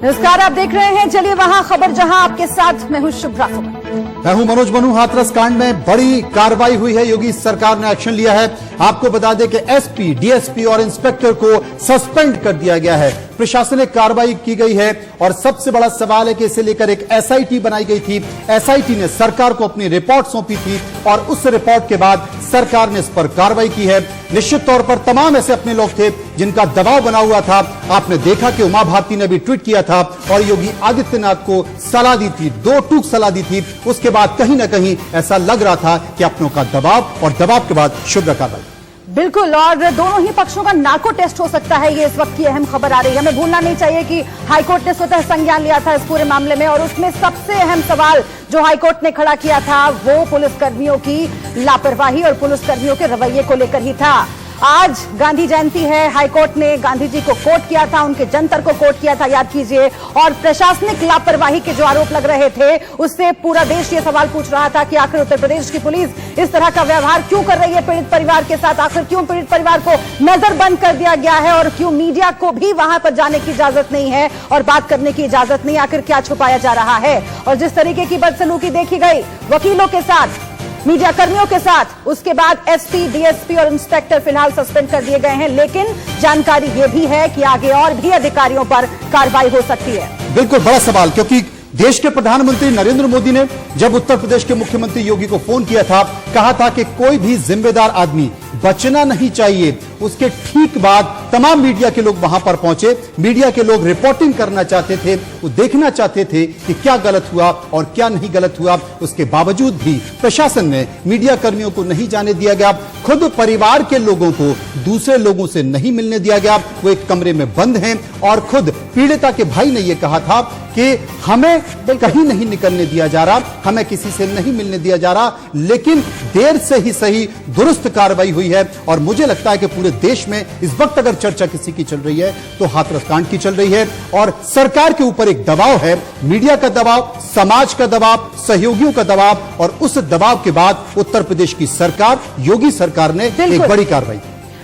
नमस्कार, आप देख रहे हैं चलिए वहां खबर जहां, आपके साथ मैं हूं शुभ्रा खबर। मैं हूं मनोज बनू। हाथरस कांड में बड़ी कार्रवाई हुई है, योगी सरकार ने एक्शन लिया है। आपको बता दें कि एसपी, डीएसपी और इंस्पेक्टर को सस्पेंड कर दिया गया है। प्रशासनिक कार्रवाई की गई है और सबसे बड़ा सवाल है कि इसे लेकर एक एसआईटी बनाई गई थी। एसआईटी ने सरकार को अपनी रिपोर्ट सौंपी थी और उस रिपोर्ट के बाद सरकार ने इस पर कार्रवाई की है। निश्चित तौर पर तमाम ऐसे अपने लोग थे जिनका दबाव बना हुआ था। आपने देखा कि उमा भारती ने भी ट्वीट किया था और योगी आदित्यनाथ को सलाह दी थी, दो टूक सलाह दी थी। उसके बाद कहीं ना कहीं ऐसा लग रहा था कि अपनों का दबाव और दबाव के बाद शुभ्रा कार्रवाई। बिल्कुल, और दोनों ही पक्षों का नार्को टेस्ट हो सकता है, ये इस वक्त की अहम खबर आ रही है। हमें भूलना नहीं चाहिए कि हाईकोर्ट ने स्वतः संज्ञान लिया था इस पूरे मामले में, और उसमें सबसे अहम सवाल जो हाईकोर्ट ने खड़ा किया था वो पुलिसकर्मियों की लापरवाही और पुलिसकर्मियों के रवैये को लेकर ही था। आज गांधी जयंती है, हाईकोर्ट ने गांधी जी को कोट किया था, उनके जंतर को कोट किया था, याद कीजिए। और प्रशासनिक लापरवाही के जो आरोप लग रहे थे उससे पूरा देश ये सवाल पूछ रहा था कि आखिर उत्तर प्रदेश की पुलिस इस तरह का व्यवहार क्यों कर रही है पीड़ित परिवार के साथ। आखिर क्यों पीड़ित परिवार को नजरबंद कर दिया गया है और क्यों मीडिया को भी वहां पर जाने की इजाजत नहीं है और बात करने की इजाजत नहीं। आखिर क्या छुपाया जा रहा है। और जिस तरीके की बदसलूकी देखी गई वकीलों के साथ, मीडिया कर्मियों के साथ, उसके बाद एसपी, डीएसपी और इंस्पेक्टर फिलहाल सस्पेंड कर दिए गए हैं। लेकिन जानकारी यह भी है कि आगे और भी अधिकारियों पर कार्रवाई हो सकती है। बिल्कुल बड़ा सवाल, क्योंकि देश के प्रधानमंत्री नरेंद्र मोदी ने जब उत्तर प्रदेश के मुख्यमंत्री योगी को फोन किया था, कहा था कि कोई भी जिम्मेदार आदमी बचना नहीं चाहिए। उसके ठीक बाद तमाम मीडिया के लोग वहां पर पहुंचे। मीडिया के लोग रिपोर्टिंग करना चाहते थे, वो देखना चाहते थे कि क्या गलत हुआ और क्या नहीं गलत हुआ। उसके बावजूद भी प्रशासन ने मीडिया कर्मियों को नहीं जाने दिया गया। खुद परिवार के लोगों को दूसरे लोगों से नहीं मिलने दिया गया। वो एक कमरे में बंद हैं और खुद पीड़िता के भाई ने यह कहा था कि हमें कहीं नहीं निकलने दिया जा रहा, हमें किसी से नहीं मिलने दिया जा रहा। लेकिन देर से ही सही दुरुस्त कार्रवाई हुई है और मुझे लगता है कि पूरे देश में इस वक्त अगर चर्चा किसी की चल रही है तो हाथरस कांड की चल रही है। और सरकार के ऊपर एक दबाव है, मीडिया का दबाव, समाज का दबाव, सहयोगियों का दबाव, और उस दबाव के बाद उत्तर प्रदेश की सरकार, योगी सरकार ने एक बड़ी कार्रवाई।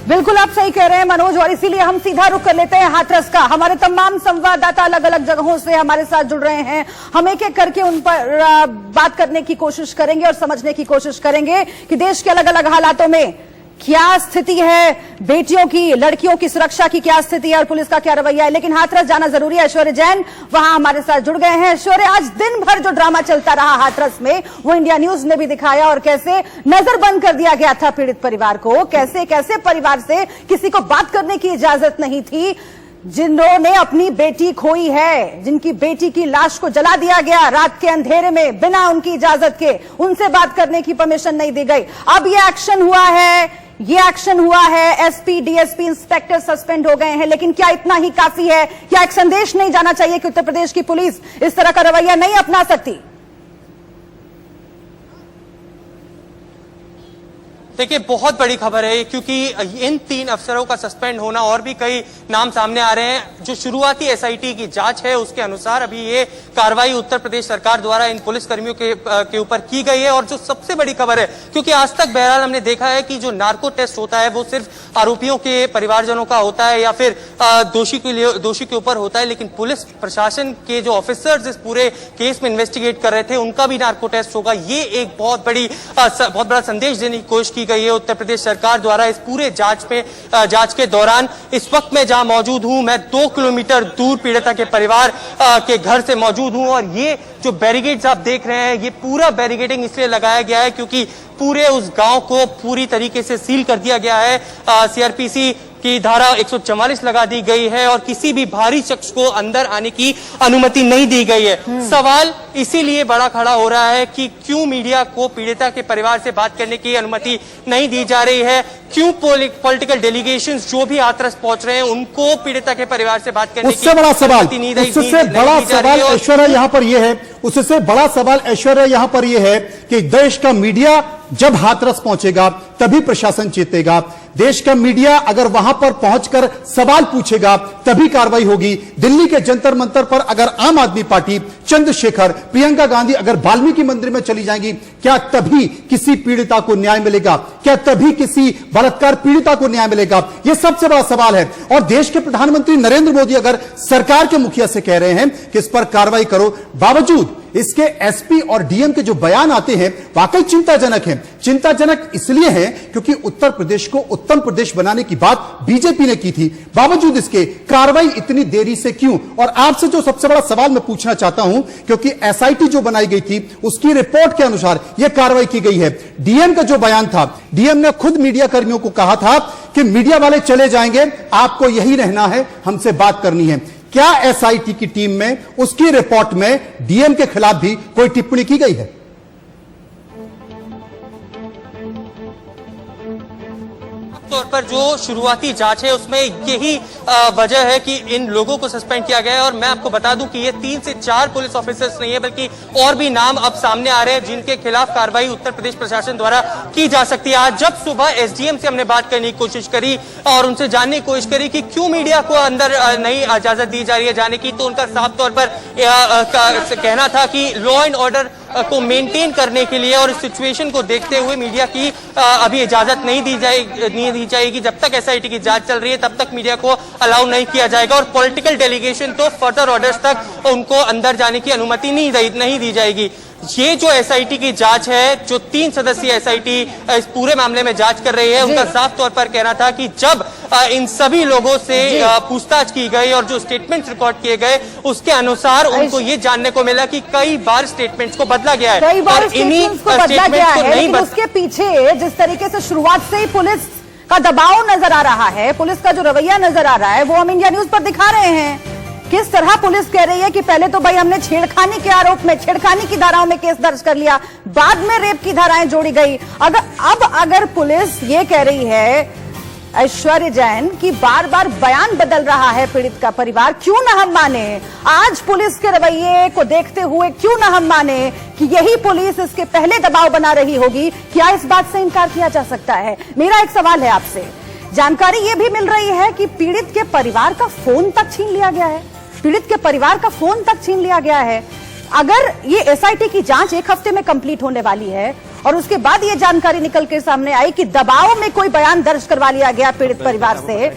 बिल्कुल आप सही कह रहे हैं मनोज, और इसीलिए हम सीधा रुख कर लेते हैं हाथरस का। हमारे तमाम संवाददाता अलग अलग जगहों से हमारे साथ जुड़ रहे हैं। हम एक एक करके उन पर बात करने की कोशिश करेंगे और समझने की कोशिश करेंगे कि देश के अलग अलग हालातों में क्या स्थिति है, बेटियों की, लड़कियों की सुरक्षा की क्या स्थिति है और पुलिस का क्या रवैया है। लेकिन हाथरस जाना जरूरी है। ऐश्वर्य जैन वहां हमारे साथ जुड़ गए हैं। ऐश्वर्य, आज दिन भर जो ड्रामा चलता रहा हाथरस में वो इंडिया न्यूज ने भी दिखाया, और कैसे नजरबंद कर दिया गया था पीड़ित परिवार को, कैसे कैसे परिवार से किसी को बात करने की इजाजत नहीं थी। जिन्होंने अपनी बेटी खोई है, जिनकी बेटी की लाश को जला दिया गया रात के अंधेरे में बिना उनकी इजाजत के, उनसे बात करने की परमिशन नहीं दी गई। अब ये एक्शन हुआ है, एसपी, डीएसपी, इंस्पेक्टर सस्पेंड हो गए हैं। लेकिन क्या इतना ही काफी है? क्या एक संदेश नहीं जाना चाहिए कि उत्तर प्रदेश की पुलिस इस तरह का रवैया नहीं अपना सकती? देखिए, बहुत बड़ी खबर है क्योंकि इन 3 अफसरों का सस्पेंड होना, और भी कई नाम सामने आ रहे हैं। जो शुरुआती एसआईटी की जांच है उसके अनुसार अभी ये कार्रवाई उत्तर प्रदेश सरकार द्वारा इन पुलिसकर्मियों के ऊपर की गई है। और जो सबसे बड़ी खबर है, क्योंकि आज तक बहरहाल हमने देखा है कि जो नार्को टेस्ट होता है वो सिर्फ आरोपियों के परिवारजनों का होता है या फिर दोषी के ऊपर होता है, लेकिन पुलिस प्रशासन के जो ऑफिसर्स इस पूरे केस में इन्वेस्टिगेट कर रहे थे उनका भी नार्को टेस्ट होगा। ये एक बहुत बड़ा संदेश देने की कोशिश की गई है उत्तर प्रदेश सरकार द्वारा इस पूरे जांच के दौरान। इस वक्त मैं जहां मौजूद हूं, मैं 2 किलोमीटर दूर पीड़िता के परिवार के घर से मौजूद हूं, और ये जो बैरिकेड्स आप देख रहे हैं, ये पूरा बैरिकेडिंग इसलिए लगाया गया है क्योंकि पूरे उस गांव को पूरी तरीके से सील कर दिया गया है। सीआरपीसी की धारा 144 लगा दी गई है और किसी भी बाहरी शख्स को अंदर आने की अनुमति नहीं दी गई है। सवाल इसीलिए बड़ा खड़ा हो रहा है कि क्यों मीडिया को पीड़िता के परिवार से बात करने की अनुमति नहीं दी जा रही है, क्यों पॉलिटिकल डेलीगेशंस जो भी हाथरस पहुंच रहे हैं उनको पीड़िता के परिवार से बात करने की बड़ा सवाल उससे बड़ा सवाल ऐश्वर्या यहां पर यह है, उससे बड़ा सवाल ऐश्वर्या यहां पर यह है कि देश का मीडिया जब हाथरस पहुंचेगा तभी प्रशासन चेतेगा। देश का मीडिया अगर वहां पर पहुंचकर सवाल पूछेगा तभी कार्रवाई होगी। दिल्ली के जंतर मंतर पर अगर आम आदमी पार्टी, चंद्रशेखर, प्रियंका गांधी अगर वाल्मीकि मंदिर में चली जाएंगी, क्या तभी किसी पीड़िता को न्याय मिलेगा? क्या तभी किसी बलात्कार पीड़िता को न्याय मिलेगा? यह सबसे बड़ा सवाल है। और देश के प्रधानमंत्री नरेंद्र मोदी अगर सरकार के मुखिया से कह रहे हैं कि इस पर कार्रवाई करो, बावजूद इसके एसपी और डीएम के जो बयान आते हैं वाकई चिंताजनक हैं। चिंताजनक इसलिए है क्योंकि उत्तर प्रदेश को उत्तम प्रदेश बनाने की बात बीजेपी ने की थी, बावजूद इसके कार्रवाई इतनी देरी से क्यों? और आपसे जो सबसे बड़ा सवाल मैं पूछना चाहता हूं, क्योंकि एसआईटी जो बनाई गई थी उसकी रिपोर्ट के अनुसार यह कार्रवाई की गई है। डीएम का जो बयान था, डीएम ने खुद मीडिया कर्मियों को कहा था कि मीडिया वाले चले जाएंगे, आपको यही रहना है, हमसे बात करनी है। क्या एसआईटी की टीम में उसकी रिपोर्ट में डीएम के खिलाफ भी कोई टिप्पणी की गई है? तौर पर जो शुरुआती जांच है उसमें यही वजह है कि इन लोगों को सस्पेंड किया गया है। और मैं आपको बता दूं कि ये 3 से 4 पुलिस ऑफिसर्स नहीं है, बल्कि और भी नाम अब सामने आ रहे हैं जिनके खिलाफ कार्रवाई उत्तर प्रदेश प्रशासन द्वारा की जा सकती है। आज जब सुबह एसडीएम से हमने बात करने की कोशिश करी और उनसे जानने की कोशिश करी कि क्यों मीडिया को अंदर नहीं इजाजत दी जा रही है जाने की, तो उनका साफ तौर पर कहना था कि लॉ एंड ऑर्डर को मेंटेन करने के लिए और इस सिचुएशन को देखते हुए मीडिया की अभी इजाजत नहीं दी जाएगी। जब तक एसआईटी की जांच चल रही है तब तक मीडिया को अलाउ नहीं किया जाएगा और पॉलिटिकल डेलीगेशन तो फर्दर ऑर्डर्स तक उनको अंदर जाने की अनुमति नहीं दी जाएगी। ये जो एसआईटी की जांच है, जो 3 सदस्यीय एसआईटी इस पूरे मामले में जांच कर रही है, उनका साफ तौर पर कहना था कि जब इन सभी लोगों से पूछताछ की गई और जो स्टेटमेंट्स रिकॉर्ड किए गए उसके अनुसार उनको ये जानने को मिला कि कई बार स्टेटमेंट्स को बदला गया है, कई बार स्टेटमेंट्स को बदला गया है। लेकिन उसके पीछे जिस तरीके से शुरुआत से ही पुलिस का दबाव नजर आ रहा है, पुलिस का जो रवैया नजर आ रहा है, वो हम इंडिया न्यूज पर दिखा रहे हैं। किस तरह पुलिस कह रही है कि पहले तो भाई हमने छेड़खानी के आरोप में, छेड़खानी की धाराओं में केस दर्ज कर लिया, बाद में रेप की धाराएं जोड़ी गई। अगर पुलिस ये कह रही है ऐश्वर्या जैन की बार बार बयान बदल रहा है पीड़ित का परिवार, क्यों ना हम माने? आज पुलिस के रवैये को देखते हुए क्यों ना हम माने कि यही पुलिस इसके पहले दबाव बना रही होगी? क्या इस बात से इनकार किया जा सकता है? मेरा एक सवाल है आपसे। जानकारी यह भी मिल रही है कि पीड़ित के परिवार का फोन तक छीन लिया गया है, पीड़ित के परिवार का फोन तक छीन लिया गया है। अगर ये एसआईटी की जांच 1 हफ्ते में कंप्लीट होने वाली है और उसके बाद ये जानकारी निकल के सामने आई कि दबाव में कोई बयान दर्ज करवा लिया गया पीड़ित परिवार से,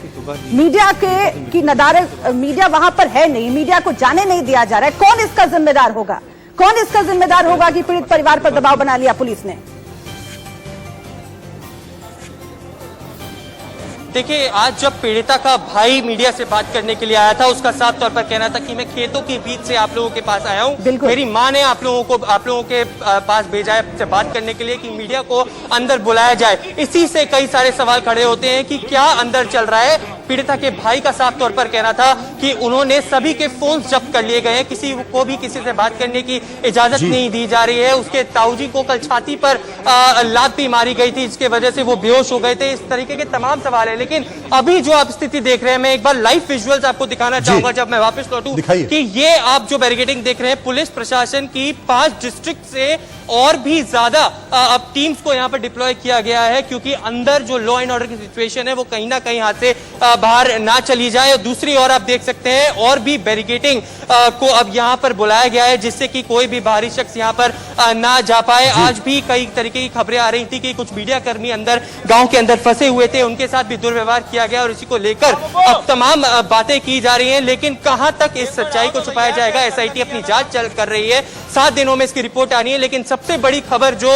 मीडिया की नदारत, मीडिया वहां पर है नहीं, मीडिया को जाने नहीं दिया जा रहा है, कौन इसका जिम्मेदार होगा? कौन इसका जिम्मेदार होगा कि पीड़ित परिवार पर दबाव बना लिया पुलिस ने? देखिए, आज जब पीड़िता का भाई मीडिया से बात करने के लिए आया था, उसका साफ तौर पर कहना था कि मैं खेतों के बीच से आप लोगों के पास आया हूं, मेरी मां ने आप लोगों के पास भेजा है से बात करने के लिए कि मीडिया को अंदर बुलाया जाए। इसी से कई सारे सवाल खड़े होते हैं कि क्या अंदर चल रहा है। पीड़िता के भाई का साफ तौर पर कहना था कि उन्होंने सभी के फोन जब्त कर लिए गए हैं, किसी को भी किसी से बात करने की इजाजत नहीं दी जा रही है। उसके ताऊजी को कल छाती पर लात भी मारी गई थी, जिसके वजह से वो बेहोश हो गए थे। इस तरीके के तमाम सवाल है। लेकिन अभी जो आप स्थिति देख रहे हैं, मैं एक बार लाइव विजुअल्स आपको दिखाना चाहूंगा जब मैं वापस लौटूं, कि ये आप जो बैरिकेडिंग देख रहे हैं, पुलिस प्रशासन की 5 डिस्ट्रिक्ट से और भी ज्यादा अब टीम्स को यहां पर डिप्लॉय किया गया है, क्योंकि अंदर जो लॉ एंड ऑर्डर की सिचुएशन है वो कहीं ना कहीं हाथ से बाहर ना चली जाए। और दूसरी ओर आप देख सकते हैं और भी बैरिकेडिंग को अब यहां पर बुलाया गया है, जिससे कि कोई भी बाहरी शख्स यहां पर ना जा पाए। आज भी कई तरीके की खबरें आ रही थी कि कुछ मीडिया कर्मी अंदर गांव के अंदर फंसे हुए थे, उनके साथ भी दुर्व्यवहार किया गया और इसी को लेकर अब तमाम बातें की जा रही हैं। लेकिन कहां तक इस सच्चाई को छुपाया जाएगा? एसआईटी अपनी जांच कर रही है, 7 दिनों में इसकी रिपोर्ट आनी है। लेकिन सबसे बड़ी खबर जो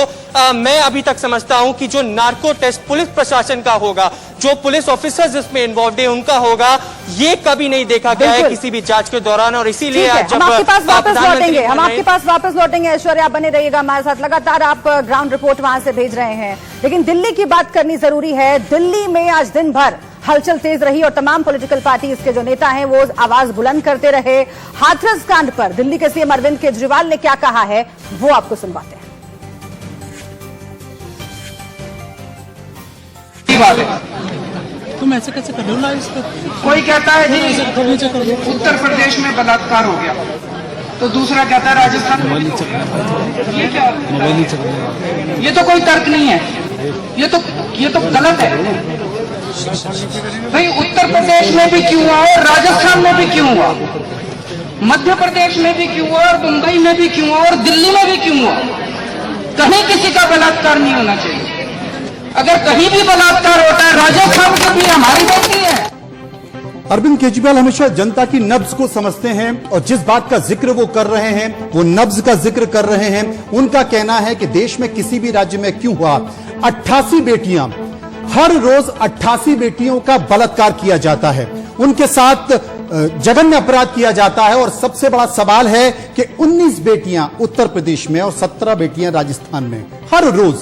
मैं अभी तक समझता हूं कि जो नार्को टेस्ट पुलिस प्रशासन का होगा, जो पुलिस ऑफिसर्स इसमें इन्वॉल्व है उनका होगा, ये कभी नहीं देखा गया है किसी भी जांच के दौरान। और इसीलिए हम आपके पास वापस लौटेंगे। ऐश्वर्या, आप बने रहिएगा हमारे साथ, लगातार आप ग्राउंड रिपोर्ट वहां से भेज रहे हैं। लेकिन दिल्ली की बात करनी जरूरी है। दिल्ली में आज दिन भर हलचल तेज रही और तमाम पॉलिटिकल पार्टीज के जो नेता हैं वो आवाज बुलंद करते रहे। हाथरस कांड पर दिल्ली के सीएम अरविंद केजरीवाल ने क्या कहा है वो आपको सुनवाते हैं। तुम ऐसे कैसे कर रहे हो? इसको कोई कहता है जी उत्तर प्रदेश में बलात्कार हो गया, तो दूसरा कहता है राजस्थान में। ये क्या? ये तो कोई तर्क नहीं है, ये तो गलत है भाई। उत्तर प्रदेश में भी क्यों हुआ और राजस्थान में भी क्यों हुआ, मध्य प्रदेश में भी क्यों हुआ और मुंबई में भी क्यों हुआ और दिल्ली में भी क्यों हुआ? कहीं किसी का बलात्कार नहीं होना चाहिए। अगर कहीं भी बलात्कार होता है, राजस्थान की भी हमारी बेटी है। अरविंद केजरीवाल हमेशा जनता की नब्ज को समझते हैं और जिस बात का जिक्र वो कर रहे हैं वो नब्ज का जिक्र कर रहे हैं। उनका कहना है कि देश में किसी भी राज्य में क्यों हुआ 88 बेटियां, हर रोज 88 बेटियों का बलात्कार किया जाता है, उनके साथ जघन्य अपराध किया जाता है। और सबसे बड़ा सवाल है कि 19 बेटियां उत्तर प्रदेश में और 17 बेटियां राजस्थान में हर रोज,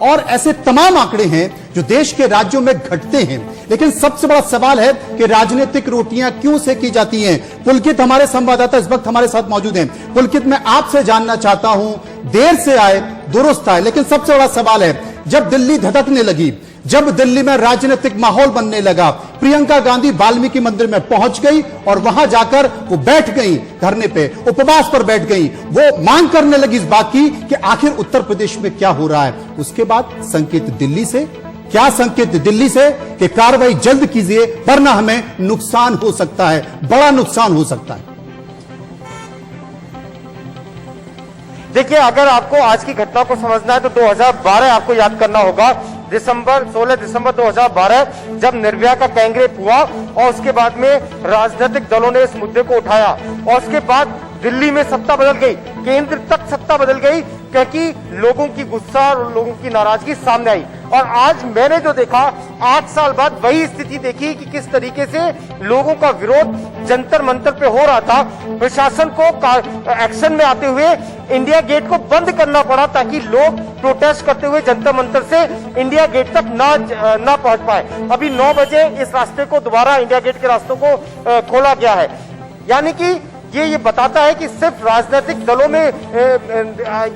और ऐसे तमाम आंकड़े हैं जो देश के राज्यों में घटते हैं। लेकिन सबसे बड़ा सवाल है कि राजनीतिक रोटियां क्यों सेकी जाती हैं। पुलकित हमारे संवाददाता इस वक्त हमारे साथ मौजूद हैं। पुलकित, मैं आपसे जानना चाहता हूं, देर से आए दुरुस्त आए, लेकिन सबसे बड़ा सवाल है, जब दिल्ली धधकने लगी, जब दिल्ली में राजनीतिक माहौल बनने लगा, प्रियंका गांधी वाल्मीकि मंदिर में पहुंच गई और वहां जाकर वो बैठ गई, धरने पे उपवास पर बैठ गई, वो मांग करने लगी इस बात की कि आखिर उत्तर प्रदेश में क्या हो रहा है। उसके बाद संकेत दिल्ली से, क्या संकेत दिल्ली से कि कार्रवाई जल्द कीजिए वरना हमें नुकसान हो सकता है, बड़ा नुकसान हो सकता है। देखिए, अगर आपको आज की घटना को समझना है तो 2012 आपको याद करना होगा। 16 दिसंबर 2012 जब निर्भया का गैंगरेप हुआ और उसके बाद में राजनीतिक दलों ने इस मुद्दे को उठाया और उसके बाद दिल्ली में सत्ता बदल गई, केंद्र तक सत्ता बदल गई, क्योंकि लोगों की गुस्सा और लोगों की नाराजगी सामने आई। और आज मैंने जो देखा, 8 साल बाद वही स्थिति देखी कि किस तरीके से लोगों का विरोध जंतर मंतर पे हो रहा था। प्रशासन को एक्शन में आते हुए इंडिया गेट को बंद करना पड़ा ताकि लोग प्रोटेस्ट करते हुए जंतर मंतर से इंडिया गेट तक ना पहुंच पाए। अभी 9 बजे इस रास्ते को दोबारा इंडिया गेट के रास्तों को खोला गया है। यानी कि ये बताता है कि सिर्फ राजनीतिक दलों में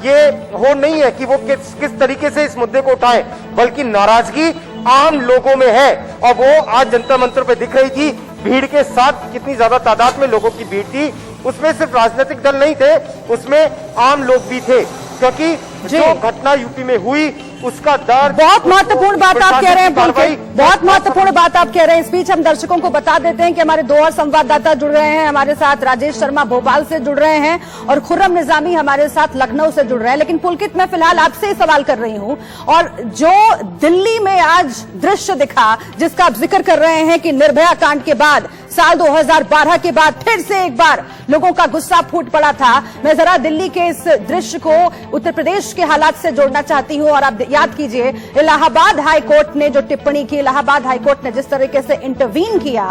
ये हो नहीं है कि वो किस तरीके से इस मुद्दे को उठाएं, बल्कि नाराजगी आम लोगों में है। और वो आज जंतर मंतर पे दिख रही थी, भीड़ के साथ कितनी ज्यादा तादाद में लोगों की भीड़ थी। उसमें सिर्फ राजनीतिक दल नहीं थे, उसमें आम लोग भी थे, क्योंकि जो घटना यूपी में हुई उसका दर्द। बहुत महत्वपूर्ण बात आप कह रहे हैं पुलकित, बहुत महत्वपूर्ण बात आप कह रहे हैं। इस बीच हम दर्शकों को बता देते हैं कि हमारे 2 और संवाददाता जुड़ रहे हैं हमारे साथ। राजेश शर्मा भोपाल से जुड़ रहे हैं और खुर्रम निजामी हमारे साथ लखनऊ से जुड़ रहे हैं। लेकिन पुलकित, मैं फिलहाल आपसे ही सवाल कर रही हूं, और जो दिल्ली में आज दृश्य दिखा जिसका आप जिक्र कर रहे हैं कि निर्भया कांड के बाद, साल 2012 के बाद फिर से एक बार लोगों का गुस्सा फूट पड़ा था, मैं जरा दिल्ली के इस दृश्य को उत्तर प्रदेश के हालात से जोड़ना चाहती हूं। और आप याद कीजिए, इलाहाबाद हाई कोर्ट ने जो टिप्पणी की, इलाहाबाद हाई कोर्ट ने जिस तरीके से इंटरवीन किया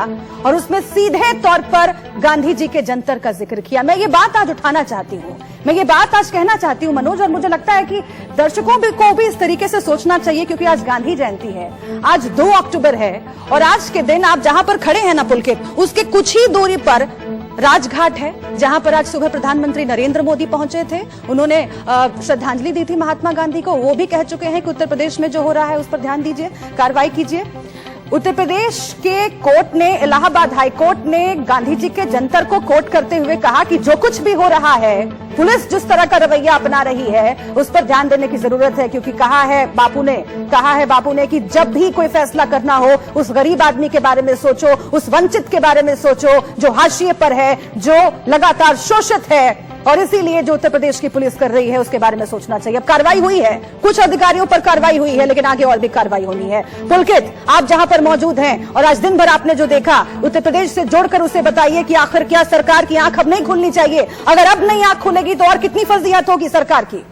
और उसमें सीधे तौर पर गांधी जी के जंतर का जिक्र किया। मैं ये बात आज उठाना चाहती हूं, मैं ये बात आज कहना चाहती हूं मनोज, और मुझे लगता है कि दर्शकों को भी इस तरीके से सोचना चाहिए, क्योंकि आज गांधी जयंती है, आज 2 अक्टूबर है, और आज के दिन आप जहां पर खड़े हैं ना पुलकित, उसके कुछ ही दूरी पर राजघाट है, जहां पर आज सुबह प्रधानमंत्री नरेंद्र मोदी पहुंचे थे। उन्होंने श्रद्धांजलि दी थी महात्मा गांधी को। वो भी कह चुके हैं कि उत्तर प्रदेश में जो हो रहा है उस पर ध्यान दीजिए, कार्रवाई कीजिए। उत्तर प्रदेश के कोर्ट ने, इलाहाबाद हाई कोर्ट ने गांधी जी के जंतर को कोट करते हुए कहा कि जो कुछ भी हो रहा है, पुलिस जिस तरह का रवैया अपना रही है उस पर ध्यान देने की जरूरत है, क्योंकि कहा है बापू ने कि जब भी कोई फैसला करना हो उस गरीब आदमी के बारे में सोचो, उस वंचित के बारे में सोचो जो हाशिए पर है, जो लगातार शोषित है, और इसीलिए जो उत्तर प्रदेश की पुलिस कर रही है उसके बारे में सोचना चाहिए। अब कार्रवाई हुई है, कुछ अधिकारियों पर कार्रवाई हुई है, लेकिन आगे और भी कार्रवाई होनी है। पुलकित, आप जहां पर मौजूद हैं और आज दिन भर आपने जो देखा, उत्तर प्रदेश से जोड़कर उसे बताइए कि आखिर क्या सरकार की आंख अब नहीं खुलनी चाहिए? अगर अब नहीं आंख खुलेगी तो और कितनी फजीहत होगी सरकार की?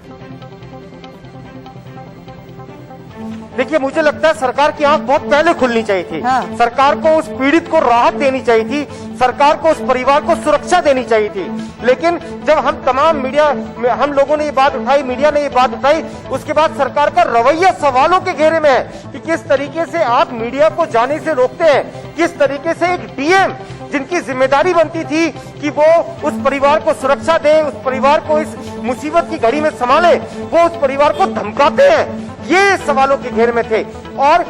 देखिए, मुझे लगता है सरकार की आंख बहुत पहले खुलनी चाहिए थी। हाँ। सरकार को उस पीड़ित को राहत देनी चाहिए थी, सरकार को उस परिवार को सुरक्षा देनी चाहिए थी। लेकिन जब हम तमाम मीडिया में हम लोगों ने ये बात उठाई, मीडिया ने ये बात उठाई, उसके बाद सरकार का रवैया सवालों के घेरे में है कि किस तरीके से आप मीडिया को जाने से रोकते हैं, किस तरीके से एक डीएम जिनकी जिम्मेदारी बनती थी कि वो उस परिवार को सुरक्षा दे, उस परिवार को इस मुसीबत की घड़ी में संभाले, वो उस परिवार को धमकाते हैं। ये सवालों के घेरे में थे और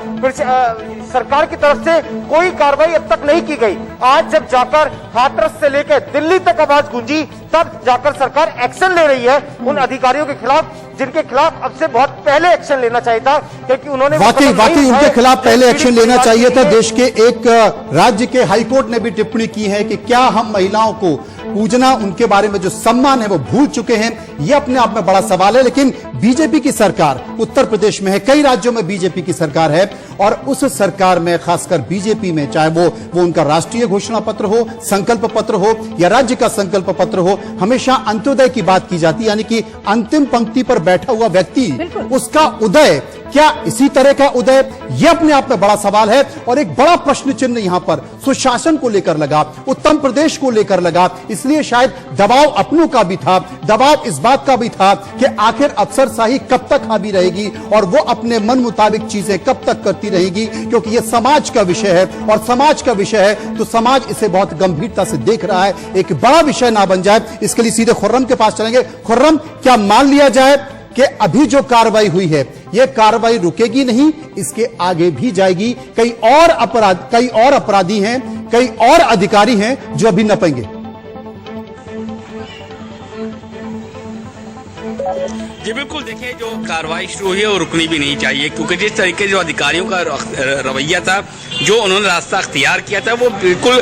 सरकार की तरफ से कोई कार्रवाई अब तक नहीं की गई। आज जब जाकर हाथरस से लेकर दिल्ली तक आवाज गूंजी, तब जाकर सरकार एक्शन ले रही है उन अधिकारियों के खिलाफ जिनके खिलाफ अब से बहुत पहले एक्शन लेना चाहिए था, क्योंकि उन्होंने वाकई उनके खिलाफ पहले एक्शन लेना चाहिए था। देश के एक राज्य के हाईकोर्ट ने भी टिप्पणी की है कि क्या हम महिलाओं को पूजना, उनके बारे में जो सम्मान है वो भूल चुके हैं। ये अपने आप में बड़ा सवाल है। लेकिन बीजेपी की सरकार उत्तर प्रदेश में है, कई राज्यों में बीजेपी की सरकार है, और उस सरकार में खासकर बीजेपी में, चाहे वो उनका राष्ट्रीय घोषणा पत्र हो, संकल्प पत्र हो या राज्य का संकल्प पत्र हो, हमेशा अंत्योदय की बात की जाती है, यानी कि अंतिम पंक्ति पर बैठा हुआ व्यक्ति, उसका उदय क्या इसी तरह का उदय, यह अपने आप में बड़ा सवाल है। और एक बड़ा प्रश्न चिन्ह यहां पर सुशासन को लेकर लगा, उत्तर प्रदेश को लेकर लगा। इसलिए शायद दबाव अपनों का भी था, दबाव इस बात का भी था कि आखिर अफसरशाही कब तक हावी रहेगी और वो अपने मन मुताबिक चीजें कब तक करती रहेगी, क्योंकि यह समाज का विषय है और समाज का विषय है तो समाज इसे बहुत गंभीरता से देख रहा है। एक बड़ा विषय ना बन जाए, इसके लिए सीधे खुर्रम के पास चलेंगे। खुर्रम, क्या मान लिया जाए कि अभी जो कार्रवाई हुई है यह कार्रवाई रुकेगी नहीं, इसके आगे भी जाएगी? कई और अपराधी हैं, कई और अधिकारी हैं जो अभी नपेंगे। जी बिल्कुल, देखिए जो कार्रवाई शुरू हुई है वो रुकनी भी नहीं चाहिए, क्योंकि जिस तरीके जो अधिकारियों का रवैया था, जो उन्होंने रास्ता अख्तियार किया था, वो बिल्कुल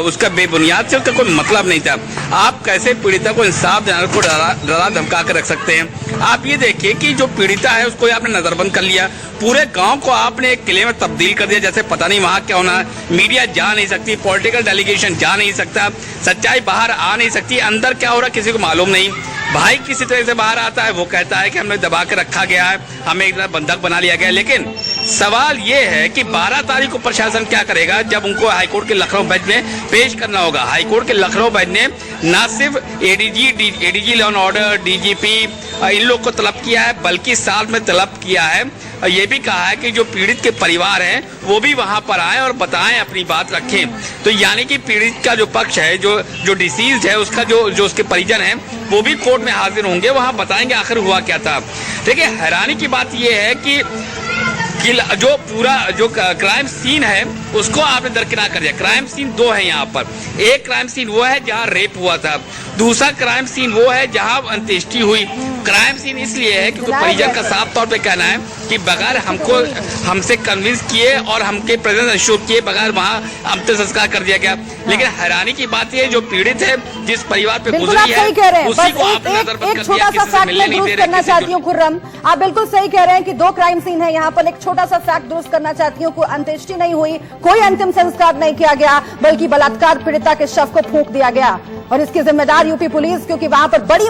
उसका बेबुनियाद से उसका कोई मतलब नहीं था। आप कैसे पीड़िता को इंसाफ दिलाने को डरा धमका कर रख सकते हैं? आप ये देखिए कि जो पीड़िता है उसको आपने नजरबंद कर लिया, पूरे गांव को आपने एक किले में तब्दील कर दिया, जैसे पता नहीं वहां क्या होना है। मीडिया जा नहीं सकती, पॉलिटिकल डेलीगेशन जा नहीं सकता, सच्चाई बाहर आ नहीं सकती, अंदर क्या हो रहा किसी को मालूम नहीं। भाई किसी तरह से बाहर आता है, वो कहता है कि हमने दबा के रखा गया है, हमें एक बंधक बना लिया गया है। लेकिन सवाल ये है कि 12 तारीख को प्रशासन क्या करेगा, जब उनको हाईकोर्ट के लखनऊ बेंच में पेश करना होगा। हाईकोर्ट के लखनऊ बेंच ने न सिर्फ ADG law and order, DGP इन लोग को तलब किया है, बल्कि साथ में तलब किया है और ये भी कहा है कि जो पीड़ित के परिवार हैं वो भी वहां पर आए और बताएं, अपनी बात रखें। तो यानी कि पीड़ित का जो पक्ष है, जो डिसीज्ड है, उसका जो उसके परिजन हैं, वो भी कोर्ट में हाजिर होंगे, वहां बताएंगे आखिर हुआ क्या था। देखिए, हैरानी की बात यह है कि जो पूरा जो क्राइम सीन है उसको आपने दरकिनार कर दिया। क्राइम सीन दो है यहाँ पर। एक क्राइम सीन वो है जहाँ रेप हुआ था, दूसरा क्राइम सीन वो है जहाँ अंत्येष्टि हुई। क्राइम सीन इसलिए है क्योंकि परिजन का साफ तौर पे कहना है कि बगैर हमसे कन्विंस किए और हमके प्रेजेंस इंश्योर किए बगैर वहाँ अंतिम संस्कार कर दिया गया। लेकिन हैरानी की बात यह, जो पीड़ित है, जिस परिवार पे गुजरी है, उसी को आपने नजरबंद कर दिया, किसी से मिलने नहीं दे रहे। करना चाहती हूँ खुर्रम, आप बिल्कुल सही कह रहे हैं कि दो क्राइम सीन है यहाँ पर। एक छोटा सा फैक्ट दुरुस्त करना चाहती हूँ, कोई अंत्येष्टि नहीं हुई, कोई अंतिम संस्कार नहीं किया गया, बल्कि बलात्कार पीड़िता के शव को फूंक दिया गया। और इसकी जिम्मेदार यूपी पुलिस, क्योंकि वहां पर बड़ी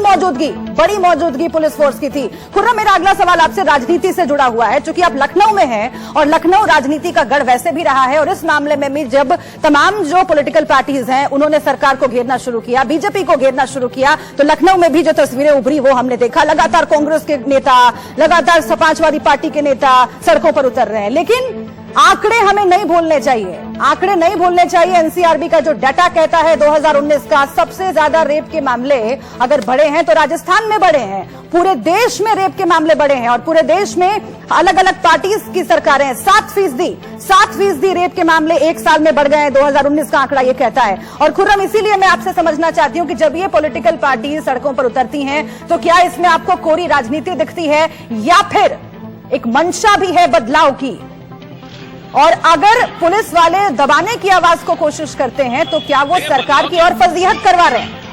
मौजूदगी पुलिस फोर्स की थी। खुर्रम, मेरा अगला सवाल आपसे राजनीति से जुड़ा हुआ है, क्योंकि आप लखनऊ में हैं और लखनऊ राजनीति का गढ़ वैसे भी रहा है। और इस मामले में भी जब तमाम जो पॉलिटिकल पार्टीज हैं उन्होंने सरकार को घेरना शुरू किया, बीजेपी को घेरना शुरू किया, तो लखनऊ में भी जो तस्वीरें उभरी वो हमने देखा। लगातार कांग्रेस के नेता, लगातार समाजवादी पार्टी के नेता सड़कों पर उतर रहे हैं। लेकिन आंकड़े हमें नहीं भूलने चाहिए, आंकड़े नहीं भूलने चाहिए। एनसीआरबी का जो डाटा कहता है 2019 का सबसे ज्यादा रेप के मामले अगर बढ़े हैं तो राजस्थान में बढ़े हैं। पूरे देश में रेप के मामले बढ़े हैं और पूरे देश में अलग अलग पार्टीज की सरकारें 7% रेप के मामले एक साल में बढ़ गए हैं। 2019 का आंकड़ा ये कहता है। और खुर्रम, इसीलिए मैं आपसे समझना चाहती हूं कि जब ये पॉलिटिकल पार्टी सड़कों पर उतरती हैं तो क्या इसमें आपको कोरी राजनीति दिखती है या फिर एक मंशा भी है बदलाव की? और अगर पुलिस वाले दबाने की आवाज को कोशिश करते हैं तो क्या वो सरकार की और फजीहत करवा रहे हैं?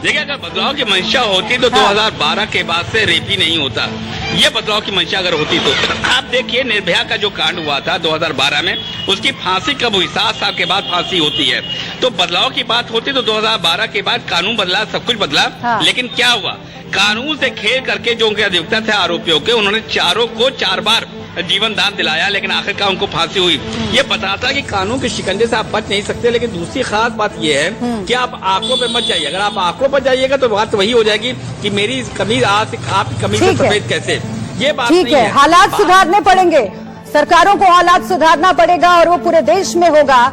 देखिए, अगर बदलाव की मंशा होती तो 2012 के बाद से रेप ही नहीं होता। ये बदलाव की मंशा अगर होती तो आप देखिए, निर्भया का जो कांड हुआ था 2012 में, उसकी फांसी कब हुई? 7 साल के बाद फांसी होती है। तो बदलाव की बात होती तो 2012 के बाद कानून बदला, सब कुछ बदला। लेकिन क्या हुआ? कानून से खेल करके जो उनके अभियुक्त थे आरोपियों के, उन्होंने चारों को 4 बार जीवन दान दिलाया, लेकिन आखिरकार उनको फांसी हुई। ये बताता है कि कानून के शिकंजे से आप बच नहीं सकते। लेकिन दूसरी खास बात ये है कि आप आंकड़ों पे मत जाइए। अगर आप आंकड़ों पर जाइएगा तो बात वही हो जाएगी कि मेरी कमीज आपकी कमीज से सफेद कैसे। ये बात नहीं है। हालात सुधारने पड़ेंगे, सरकारों को हालात सुधारना पड़ेगा और वो पूरे देश में होगा।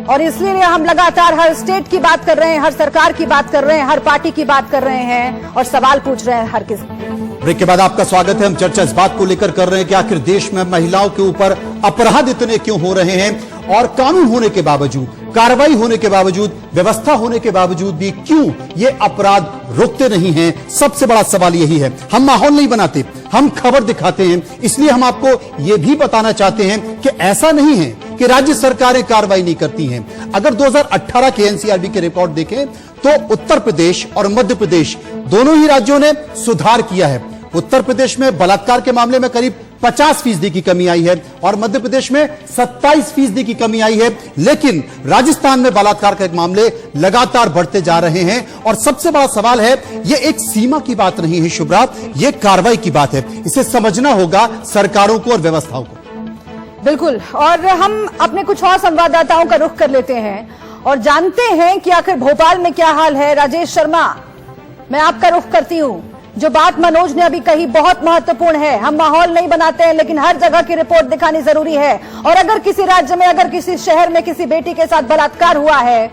और इसलिए हम लगातार हर स्टेट की बात कर रहे हैं, हर सरकार की बात कर रहे हैं, हर पार्टी की बात कर रहे हैं और सवाल पूछ रहे हैं हर किसी। ब्रेक के बाद आपका स्वागत है। हम चर्चा इस बात को लेकर कर रहे हैं कि आखिर देश में महिलाओं के ऊपर अपराध इतने क्यों हो रहे हैं और कानून होने के बावजूद, कार्रवाई होने के बावजूद, व्यवस्था होने के बावजूद भी क्यों ये अपराध रुकते नहीं हैं। सबसे बड़ा सवाल यही है। हम माहौल नहीं बनाते, हम खबर दिखाते हैं। इसलिए हम आपको यह भी बताना चाहते हैं कि ऐसा नहीं है कि राज्य सरकारें कार्रवाई नहीं करती हैं। अगर 2018 के एनसीआरबी के रिकॉर्ड देखें तो उत्तर प्रदेश और मध्य प्रदेश दोनों ही राज्यों ने सुधार किया है। उत्तर प्रदेश में बलात्कार के मामले में करीब 50% की कमी आई है और मध्य प्रदेश में 27% की कमी आई है, लेकिन राजस्थान में बलात्कार के मामले लगातार बढ़ते जा रहे हैं। और सबसे बड़ा सवाल है, यह एक सीमा की बात नहीं है शुभ्रा, यह कार्रवाई की बात है। इसे समझना होगा सरकारों को और व्यवस्थाओं को। बिल्कुल, और हम अपने कुछ और संवाददाताओं का रुख कर लेते हैं और जानते हैं कि आखिर भोपाल में क्या हाल है। राजेश शर्मा, मैं आपका रुख करती हूं। जो बात मनोज ने अभी कही बहुत महत्वपूर्ण है। हम माहौल नहीं बनाते हैं, लेकिन हर जगह की रिपोर्ट दिखानी जरूरी है। और अगर किसी राज्य में, अगर किसी शहर में किसी बेटी के साथ बलात्कार हुआ है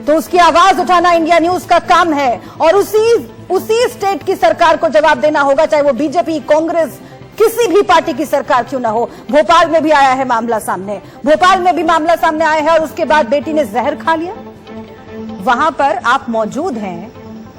तो उसकी आवाज उठाना इंडिया न्यूज का काम है और उसी स्टेट की सरकार को जवाब देना होगा, चाहे वो बीजेपी, कांग्रेस, किसी भी पार्टी की सरकार क्यों ना हो। भोपाल में भी आया है मामला सामने, भोपाल में भी मामला सामने आया है और उसके बाद बेटी ने जहर खा लिया। वहां पर आप मौजूद हैं।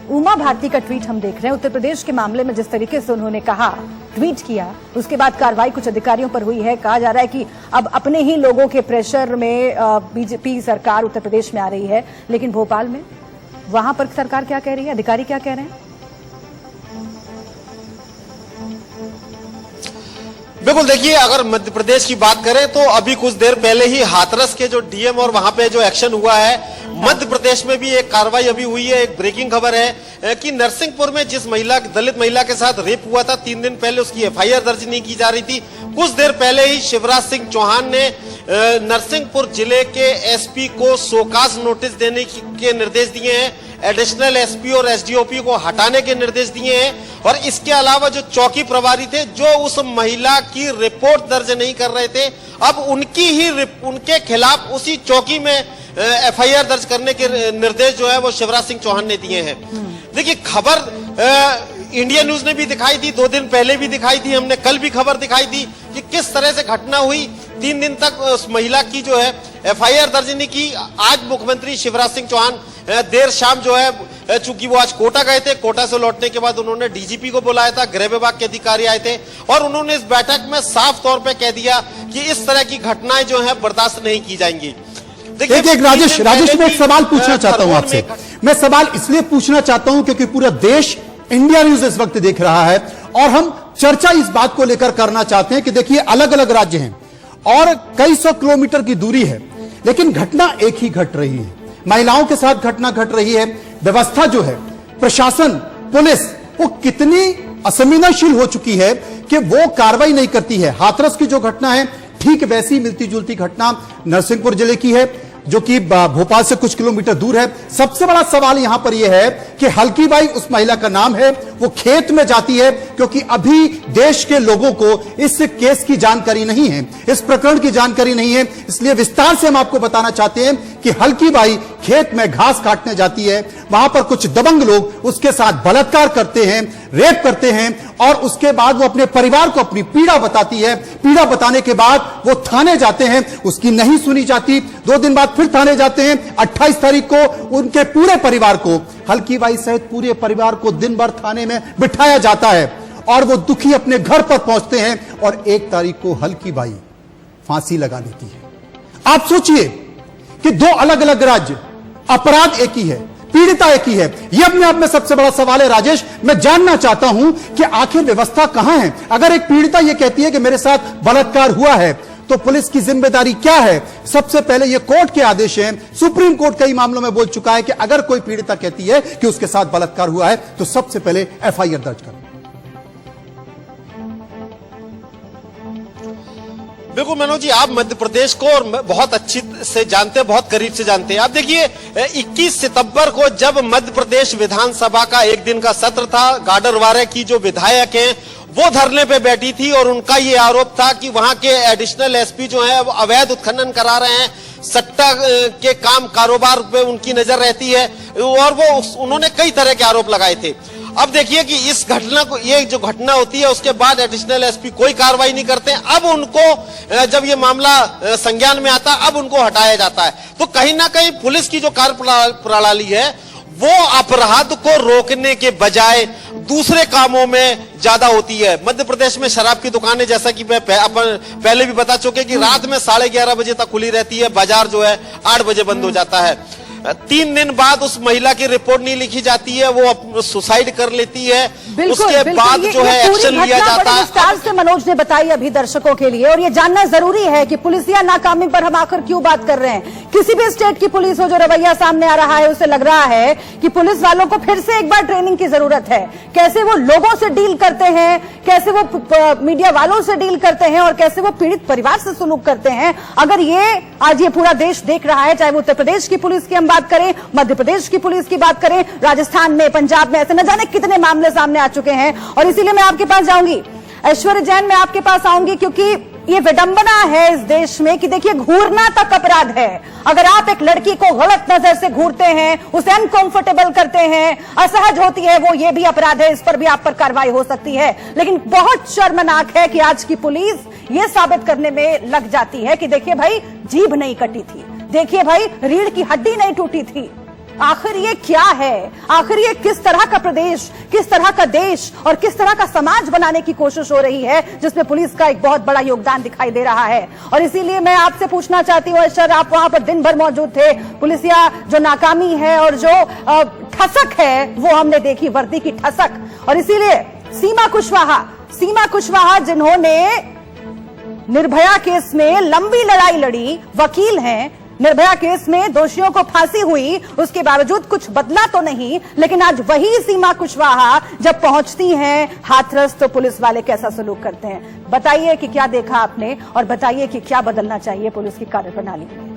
उमा भारती का ट्वीट हम देख रहे हैं। उत्तर प्रदेश के मामले में जिस तरीके से उन्होंने कहा, ट्वीट किया, उसके बाद कार्रवाई कुछ अधिकारियों पर हुई है। कहा जा रहा है कि अब अपने ही लोगों के प्रेशर में बीजेपी सरकार उत्तर प्रदेश में आ रही है, लेकिन भोपाल में वहां पर सरकार क्या कह रही है, अधिकारी क्या कह रहे हैं? बिल्कुल, देखिए, अगर मध्य प्रदेश की बात करें तो अभी कुछ देर पहले ही हाथरस के जो डीएम और वहां पे जो एक्शन हुआ है, मध्य प्रदेश में भी एक कार्रवाई अभी हुई है। एक ब्रेकिंग खबर है कि नरसिंहपुर में जिस दलित महिला के साथ रेप हुआ था 3 दिन पहले, उसकी एफआईआर दर्ज नहीं की जा रही थी। कुछ देर पहले ही शिवराज सिंह चौहान ने नरसिंहपुर जिले के एसपी को शोकाज नोटिस देने के निर्देश दिए हैं। एडिशनल एसपी और एसडीओपी को हटाने के निर्देश दिए हैं। और इसके अलावा जो चौकी प्रभारी थे, जो उस महिला की रिपोर्ट दर्ज नहीं कर रहे थे, अब उनके खिलाफ उसी चौकी में एफआईआर दर्ज करने के निर्देश जो है वो शिवराज सिंह चौहान ने दिए हैं। देखिए, खबर इंडिया न्यूज ने भी दिखाई थी, 2 दिन पहले भी दिखाई थी, हमने कल भी खबर दिखाई थी कि किस तरह से घटना हुई। 3 दिन तक उस महिला की जो है एफआईआर दर्ज नहीं की। आज मुख्यमंत्री शिवराज सिंह चौहान देर शाम जो है, चूंकि वो आज कोटा गए थे, कोटा से लौटने के बाद उन्होंने डीजीपी को बुलाया था, गृह विभाग के अधिकारी आए थे और उन्होंने इस बैठक में साफ तौर पर कह दिया कि इस तरह की घटनाएं जो है बर्दाश्त नहीं की जाएंगी। देखिए राजेश, मैं एक सवाल पूछना चाहता हूं आपसे। मैं सवाल इसलिए पूछना चाहता हूं क्योंकि पूरा देश इंडिया न्यूज इस वक्त देख रहा है और हम चर्चा इस बात को लेकर करना चाहते हैं कि देखिए, अलग अलग राज्य हैं और कई 100 किलोमीटर की दूरी है, लेकिन घटना एक ही घट रही है। महिलाओं के साथ घटना घट रही है। व्यवस्था जो है, प्रशासन, पुलिस, वो कितनी असंवेदनशील हो चुकी है कि वो कार्रवाई नहीं करती है। हाथरस की जो घटना है, ठीक वैसी मिलती जुलती घटना नरसिंहपुर जिले की है, जो कि भोपाल से कुछ किलोमीटर दूर है। सबसे बड़ा सवाल यहां पर यह है कि हल्की बाई उस महिला का नाम है, वो खेत में जाती है क्योंकि अभी देश के लोगों को इस केस की जानकारी नहीं है, इस प्रकरण की जानकारी नहीं है। इसलिए विस्तार से हम आपको बताना चाहते हैं कि हल्की बाई खेत में घास काटने जाती है, वहां पर कुछ दबंग लोग उसके साथ बलात्कार करते हैं, रेप करते हैं और उसके बाद वो अपने परिवार को अपनी पीड़ा बताती है। पीड़ा बताने के बाद वो थाने जाते हैं, उसकी नहीं सुनी जाती। 2 दिन बाद फिर थाने जाते हैं। 28 तारीख को उनके पूरे परिवार को, हल्की बाई सहित पूरे परिवार को दिन भर थाने में बिठाया जाता है और वो दुखी अपने घर पर पहुंचते हैं और 1 तारीख को हल्की बाई फांसी लगा लेती है। आप सोचिए कि 2 अलग अलग राज्य, अपराध एक ही है, पीड़िता एक ही है। यह अपने आप में सबसे बड़ा सवाल है। राजेश, मैं जानना चाहता हूं कि आखिर व्यवस्था कहां है। अगर एक पीड़िता यह कहती है कि मेरे साथ बलात्कार हुआ है, तो पुलिस की जिम्मेदारी क्या है? सबसे पहले यह कोर्ट के आदेश हैं। सुप्रीम कोर्ट कई मामलों में बोल चुका है कि अगर कोई पीड़िता कहती है कि उसके साथ बलात्कार हुआ है तो सबसे पहले एफआईआर दर्ज करें। बिल्कुल मनोज जी, आप मध्य प्रदेश को और बहुत अच्छी से जानते हैं, बहुत करीब से जानते हैं। आप देखिए, 21 सितंबर को जब मध्य प्रदेश विधानसभा का 1 दिन का सत्र था, गाडरवारे की जो विधायक हैं वो धरने पे बैठी थी और उनका ये आरोप था कि वहां के एडिशनल एसपी जो है वो अवैध उत्खनन करा रहे हैं, सट्टा के काम कारोबार पे उनकी नजर रहती है और उन्होंने कई तरह के आरोप लगाए थे। अब देखिए कि इस घटना को, ये जो घटना होती है उसके बाद एडिशनल एसपी कोई कार्रवाई नहीं करते। अब उनको, जब ये मामला संज्ञान में आता, अब उनको हटाया जाता है। तो कहीं ना कहीं पुलिस की जो कार्य प्रणाली है वो अपराध को रोकने के बजाय दूसरे कामों में ज्यादा होती है। मध्य प्रदेश में शराब की दुकानें, जैसा कि मैं पहले भी बता चुके, कि रात में 11:30 बजे तक खुली रहती है, बाजार जो है 8 बजे बंद हो जाता है। 3 दिन बाद उस महिला की रिपोर्ट नहीं लिखी जाती है, वो सुसाइड कर लेती है। उसके बाद जो है एक्शन लिया जाता है। विस्तार से मनोज ने बताई अभी दर्शकों के लिए, और ये जानना जरूरी है कि पुलिसिया नाकामी पर हम आखिर क्यों बात कर रहे हैं। किसी भी स्टेट की पुलिस हो, जो रवैया सामने आ रहा है, उसे लग रहा है कि पुलिस वालों को फिर से एक बार ट्रेनिंग की जरूरत है। कैसे वो लोगों से डील करते हैं, कैसे वो मीडिया वालों से डील करते हैं, और कैसे वो पीड़ित परिवार से सलूक करते हैं। अगर ये आज ये पूरा देश देख रहा है, चाहे वो उत्तर प्रदेश की पुलिस की हम बात करें, मध्य प्रदेश की पुलिस की बात करें, राजस्थान में, पंजाब में, ऐसे न जाने कितने मामले सामने आ चुके हैं। और इसीलिए मैं आपके पास जाऊंगी, ऐश्वर्या जैन, मैं आपके पास आऊंगी, क्योंकि ये विडंबना है इस देश में कि देखिए, घूरना तक अपराध है। अगर आप एक लड़की को गलत नजर से घूरते हैं, उसे अनकंफर्टेबल करते हैं, असहज होती है वो, ये भी अपराध है, इस पर भी आप पर कार्रवाई हो सकती है। लेकिन बहुत शर्मनाक है कि आज की पुलिस ये साबित करने में लग जाती है कि देखिए भाई, जीभ नहीं कटी थी, देखिए भाई, रीढ़ की हड्डी नहीं टूटी थी। आखिर ये क्या है? आखिर ये किस तरह का प्रदेश, किस तरह का देश और किस तरह का समाज बनाने की कोशिश हो रही है, जिसमें पुलिस का एक बहुत बड़ा योगदान दिखाई दे रहा है। और इसीलिए मैं आपसे पूछना चाहती हूँ, सर, आप वहां पर दिन भर मौजूद थे, पुलिसिया जो नाकामी है और जो ठसक है वो हमने देखी, वर्दी की ठसक। और इसीलिए सीमा कुशवाहा जिन्होंने निर्भया केस में लंबी लड़ाई लड़ी, वकील हैं, निर्भया केस में दोषियों को फांसी हुई, उसके बावजूद कुछ बदला तो नहीं, लेकिन आज वही सीमा कुशवाहा जब पहुंचती हैं हाथरस, तो पुलिस वाले कैसा सलूक करते हैं। बताइए कि क्या देखा आपने, और बताइए कि क्या बदलना चाहिए पुलिस की कार्यप्रणाली में।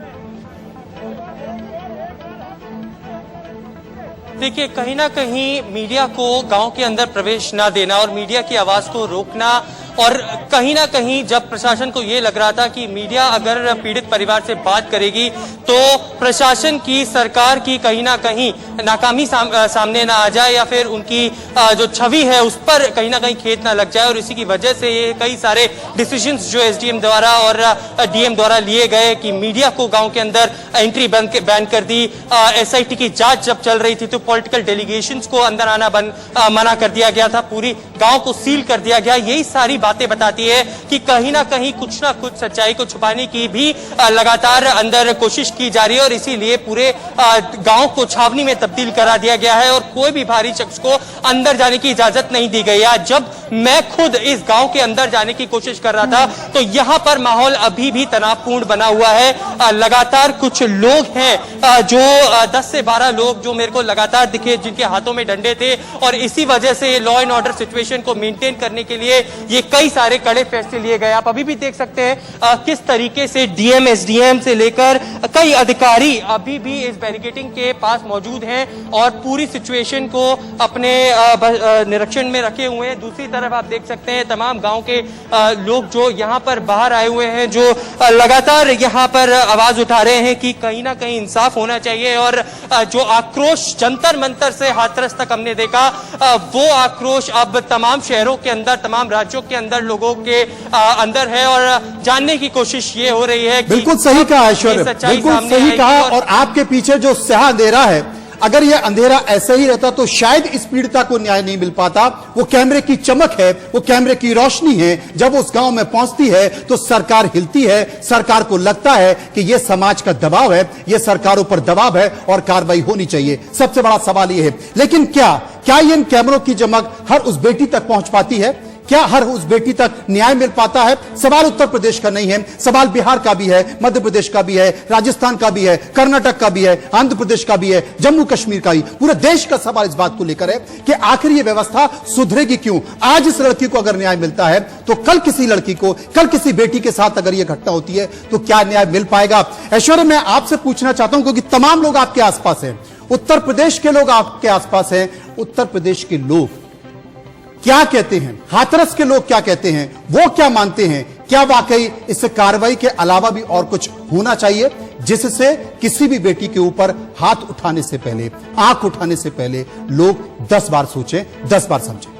देखिए, कहीं ना कहीं मीडिया को गांव के अंदर प्रवेश ना देना और मीडिया की आवाज को रोकना, और कहीं ना कहीं जब प्रशासन को ये लग रहा था कि मीडिया अगर पीड़ित परिवार से बात करेगी तो प्रशासन की, सरकार की कहीं ना कहीं नाकामी सामने ना आ जाए, या फिर उनकी जो छवि है उस पर कहीं ना कहीं खेत ना लग जाए। और इसी की वजह से ये कई सारे डिसीजंस जो एसडीएम द्वारा और डीएम द्वारा लिए गए कि मीडिया को गांव के अंदर एंट्री बैन कर दी। एसआईटी की जांच जब चल रही थी तो पॉलिटिकल डेलीगेशंस को अंदर आना मना कर दिया गया था, पूरी गांव को सील कर दिया गया। यही सारी बातें बताती है कि कहीं ना कहीं कुछ ना कुछ सच्चाई को छुपाने की भी लगातार अंदर कोशिश की जा रही है, और इसीलिए पूरे गांव को छावनी में तब्दील करा दिया गया है और कोई भी बाहरी शख्स को अंदर जाने की इजाजत नहीं दी गई है। जब मैं खुद इस गांव के अंदर जाने की कोशिश कर रहा था तो यहां पर माहौल अभी भी तनावपूर्ण बना हुआ है। लगातार कुछ लोग हैं जो 10 से 12 लोग जो मेरे को लगातार दिखे, जिनके हाथों में डंडे थे, और इसी वजह से लॉ एंड ऑर्डर सिचुएशन को मेंटेन करने के लिए ये कई सारे कड़े फैसले लिए गए। आप अभी भी देख सकते हैं किस तरीके से डीएम, एसडीएम से लेकर कई अधिकारी अभी भी इस बैरिकेडिंग के पास मौजूद हैं और पूरी सिचुएशन को अपने निरीक्षण में रखे हुए हैं। दूसरी तरफ आप देख सकते हैं तमाम गांव के लोग जो यहां पर बाहर आए हुए हैं, जो लगातार यहां पर आवाज उठा रहे हैं कि कहीं ना कहीं इंसाफ होना चाहिए। और जो आक्रोश जंतर मंतर से हाथरस तक हमने देखा, वो आक्रोश अब तमाम शहरों के अंदर, तमाम राज्यों के अंदर लोगों के अंदर है, और जानने की कोशिश ये हो रही है कि बिल्कुल सही कहा ऐश्वर्या, बिल्कुल सही कहा। और आपके पीछे जो स्याह अंधेरा है, अगर यह अंधेरा ऐसे ही रहता तो शायद इस पीड़िता को न्याय नहीं मिल पाता। वो कैमरे की चमक है, वो कैमरे की रोशनी है, जब उस गांव में पहुंचती है तो सरकार हिलती है, सरकार को लगता है कि यह समाज का दबाव है, यह सरकारों पर दबाव है और कार्रवाई होनी चाहिए। सबसे बड़ा सवाल यह है, लेकिन क्या ये इन कैमरों की चमक हर उस बेटी तक पहुंच पाती है? क्या हर उस बेटी तक न्याय मिल पाता है? सवाल उत्तर प्रदेश का नहीं है, सवाल बिहार का भी है, मध्य प्रदेश का भी है, राजस्थान का भी है, कर्नाटक का भी है, आंध्र प्रदेश का भी है, जम्मू कश्मीर का ही, पूरे देश का सवाल इस बात को लेकर है कि आखिर ये व्यवस्था सुधरेगी क्यों? आज इस लड़की को अगर न्याय मिलता है तो कल किसी लड़की को, कल किसी बेटी के साथ अगर यह घटना होती है तो क्या न्याय मिल पाएगा? ऐश्वर्या, मैं आपसे पूछना चाहता हूं, क्योंकि तमाम लोग आपके आसपास हैं, उत्तर प्रदेश के लोग आपके आसपास हैं, उत्तर प्रदेश के लोग क्या कहते हैं, हाथरस के लोग क्या कहते हैं, वो क्या मानते हैं? क्या वाकई इस कार्रवाई के अलावा भी और कुछ होना चाहिए जिससे किसी भी बेटी के ऊपर हाथ उठाने से पहले, आंख उठाने से पहले लोग 10 बार सोचें, 10 बार समझें?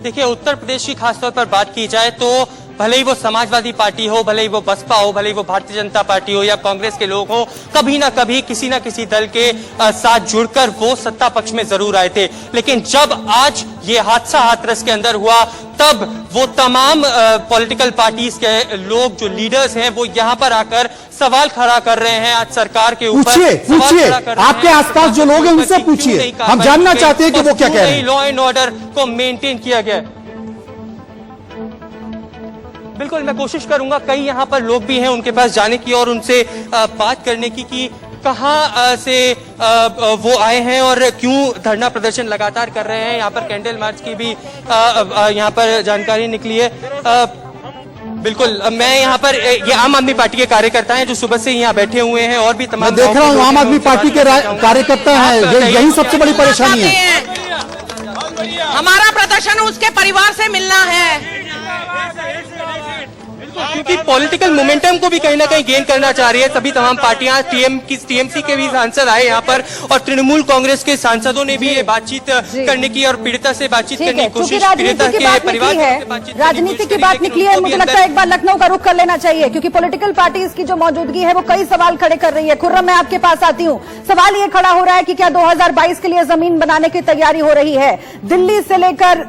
देखिए, उत्तर प्रदेश की खासतौर पर बात की जाए तो भले ही वो समाजवादी पार्टी हो, भले ही वो बसपा हो, भले ही वो भारतीय जनता पार्टी हो या कांग्रेस के लोग हो, कभी ना कभी किसी ना किसी दल के साथ जुड़कर वो सत्ता पक्ष में जरूर आए थे। लेकिन जब आज ये हादसा हाथरस के अंदर हुआ, तब वो तमाम पॉलिटिकल पार्टीज के लोग, जो लीडर्स हैं, वो यहाँ पर आकर सवाल खड़ा कर रहे हैं आज सरकार के ऊपर। पूछिए आपके आसपास जो लोग हैं उनसे पूछिए, हम जानना चाहते हैं कि वो क्या कह रहे हैं। लॉ एंड ऑर्डर को मेंटेन किया गया। बिल्कुल मैं कोशिश करूंगा, कई यहाँ पर लोग भी हैं, उनके पास जाने की और उनसे बात करने की कि कहां से वो आए हैं और क्यों धरना प्रदर्शन लगातार कर रहे हैं। यहाँ पर कैंडल मार्च की भी यहाँ पर जानकारी निकली है। बिल्कुल मैं यहाँ पर, ये आम आदमी पार्टी के कार्यकर्ता हैं जो सुबह से यहाँ बैठे हुए हैं और भी तमाम देख रहा हूँ आम आदमी पार्टी के कार्यकर्ता हैं, यही सबसे बड़ी परेशानी है। हमारा प्रदर्शन उसके परिवार से मिलना है, क्योंकि पॉलिटिकल मोमेंटम को भी कहीं ना कहीं गेन करना चाह रही है सभी तमाम पार्टियां। टीएमसी के भी सांसद आए यहाँ पर और तृणमूल कांग्रेस के सांसदों ने भी ये बातचीत करने की और पीड़िता से बातचीत करने की कोशिश, पीड़िता के परिवार से राजनीति की बात निकली है। मुझे लगता है एक बार लखनऊ का रुख कर लेना चाहिए, क्योंकि पॉलिटिकल पार्टीज की जो मौजूदगी है वो कई सवाल खड़े कर रही है। खुर्रम, मैं आपके पास आती हूँ। सवाल ये खड़ा हो रहा है कि क्या 2022 के लिए जमीन बनाने की तैयारी हो रही है? दिल्ली से लेकर